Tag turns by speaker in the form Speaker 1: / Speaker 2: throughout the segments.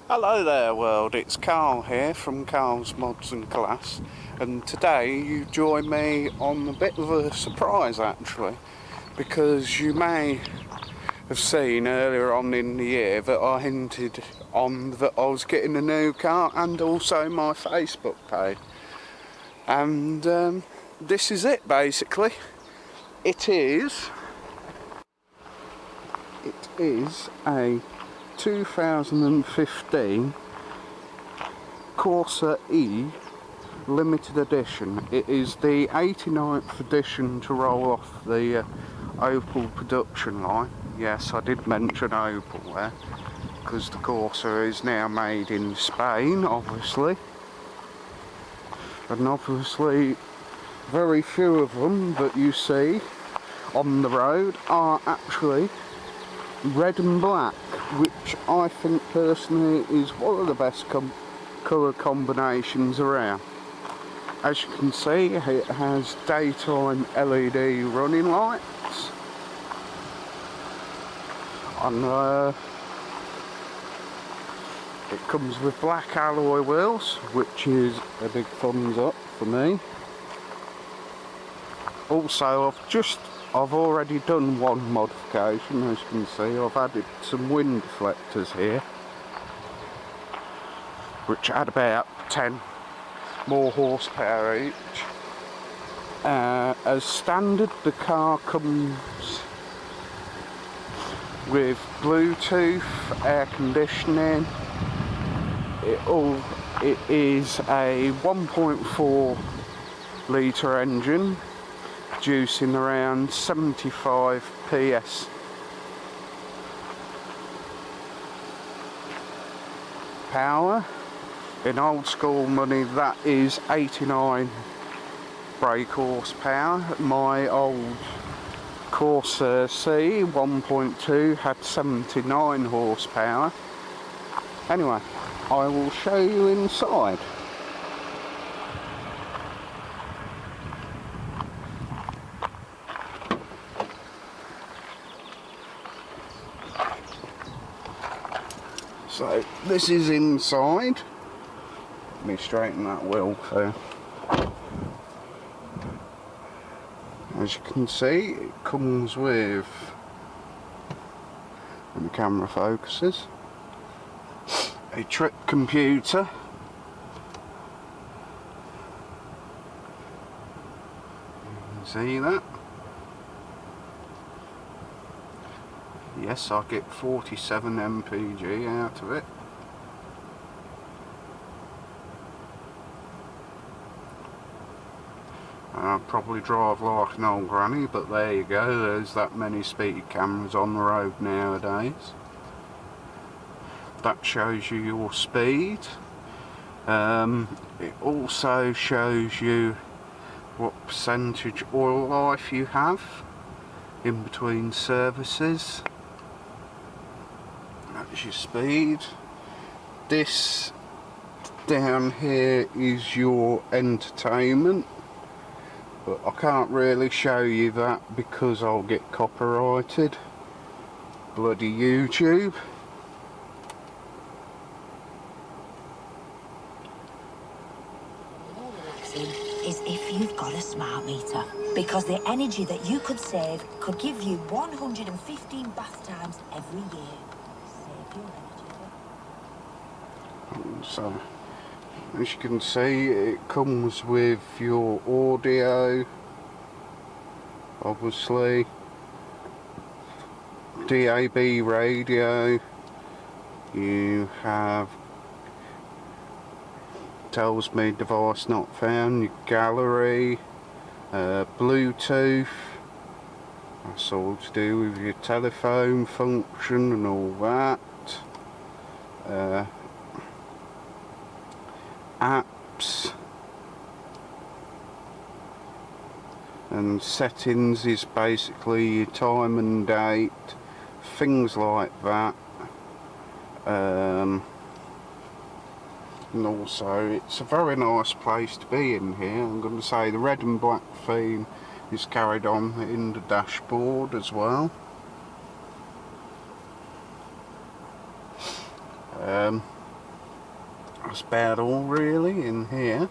Speaker 1: Hello there world, it's Carl here from Carl's Mods and Glass, and today you join me on a bit of a surprise actually, because you may have seen earlier on in the year that I hinted on that I was getting a new car and also my Facebook page, and this is it basically. It is a 2015 Corsa E limited edition. It is the 89th edition to roll off the Opel production line. Yes, I did mention Opel there, because the Corsa is now made in Spain, obviously. And obviously very few of them that you see on the road are actually red and black, which I think personally is one of the best colour combinations around. As you can see, it has daytime LED running lights, and it comes with black alloy wheels, which is a big thumbs up for me. Also, I've already done one modification. As you can see, I've added some wind deflectors here, which add about 10 more horsepower each. As standard, the car comes with Bluetooth, air conditioning. It is a 1.4 litre engine, producing around 75 PS power. In old school money, that is 89 brake horsepower. My old Corsa C 1.2 had 79 horsepower. Anyway, I will show you inside. So this is inside. Let me straighten that wheel there. As you can see, it comes with, when the camera focuses, a trip computer. You can see that. Yes, I get 47 mpg out of it. I'll probably drive like an old granny, but there you go, there's that many speed cameras on the road nowadays. That shows you your speed. It also shows you what percentage oil life you have in between services. That's your speed. This down here is your entertainment, but I can't really show you that because I'll get copyrighted. Bloody YouTube.
Speaker 2: Is if you've got a smart meter, because the energy that you could save could give you 115 bath times every year. Save your energy.
Speaker 1: So, as you can see, it comes with your audio, obviously, DAB radio. You have, tells me device not found, your gallery, Bluetooth, that's all to do with your telephone function and all that, apps, and settings is basically your time and date, things like that. And also, it's a very nice place to be in here. I'm going to say the red and black theme is carried on in the dashboard as well. That's about all really in here.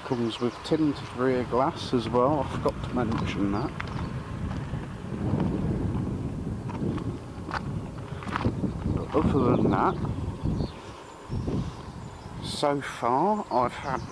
Speaker 1: Comes with tinted rear glass as well, I forgot to mention that. But other than that, so far I've had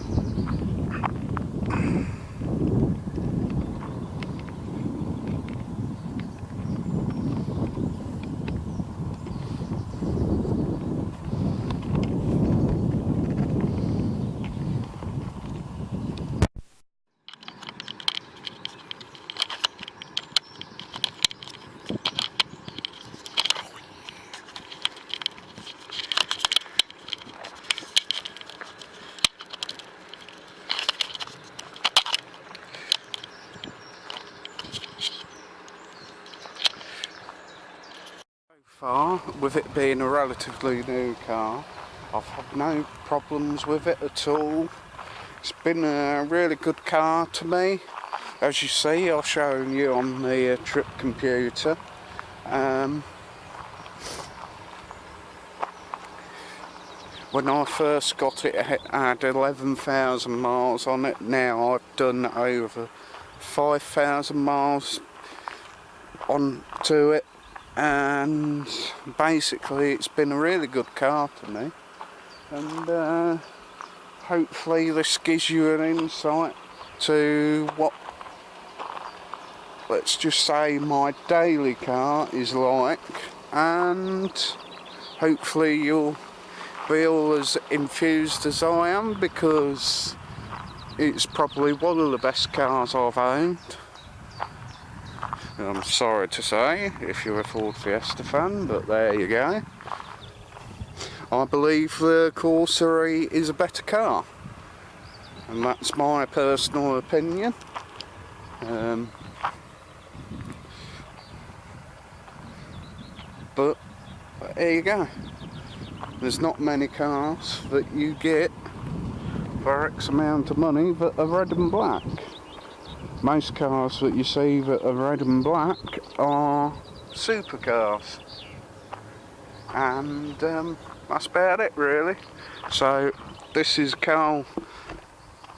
Speaker 1: with it being a relatively new car, I've had no problems with it at all. It's been a really good car to me. As you see, I've shown you on the trip computer. When I first got it, it had 11,000 miles on it. Now I've done over 5,000 miles onto it. And basically it's been a really good car to me, and hopefully this gives you an insight to what, let's just say, my daily car is like, and hopefully you'll feel as enthused as I am, because it's probably one of the best cars I've owned. I'm sorry to say if you're a Ford Fiesta fan, but there you go. I believe the Corsa is a better car, and that's my personal opinion. But there you go. There's not many cars that you get for X amount of money that are red and black. Most cars that you see that are red and black are supercars, and that's about it really. So this is Carl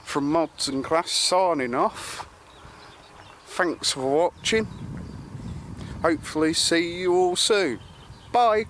Speaker 1: from Mods and Class signing off. Thanks for watching. Hopefully see you all soon. Bye.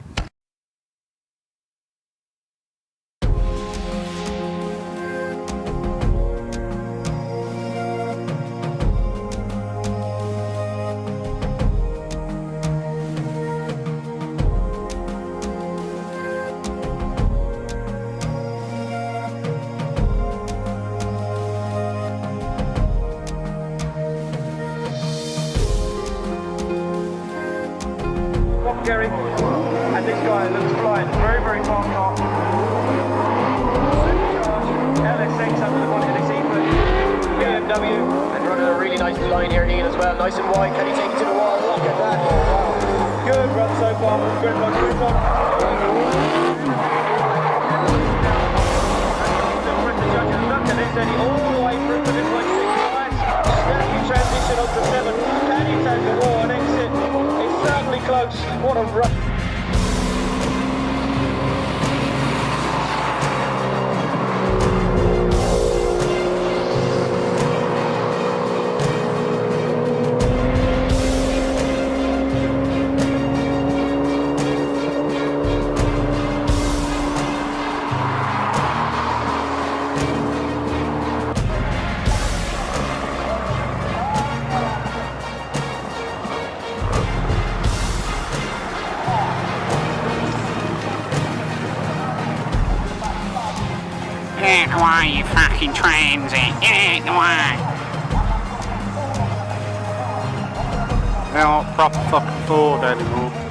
Speaker 3: Gary, and this guy looks flying, very fast car. Supercharged LS6 under the bonnet of the BMW, and running a really nice line here, Ian, as well, nice and wide. Can he take it to the wall? Look at that! Wow. Good run so far. Good one. Look at this, Eddie, all the way through with this like 6 lines. Snappy transition onto 7. Can he take the wall and exit? It's certainly close. What a run.
Speaker 4: Get away, you fucking transit! Get away!
Speaker 1: They're not proper fucking Ford anymore.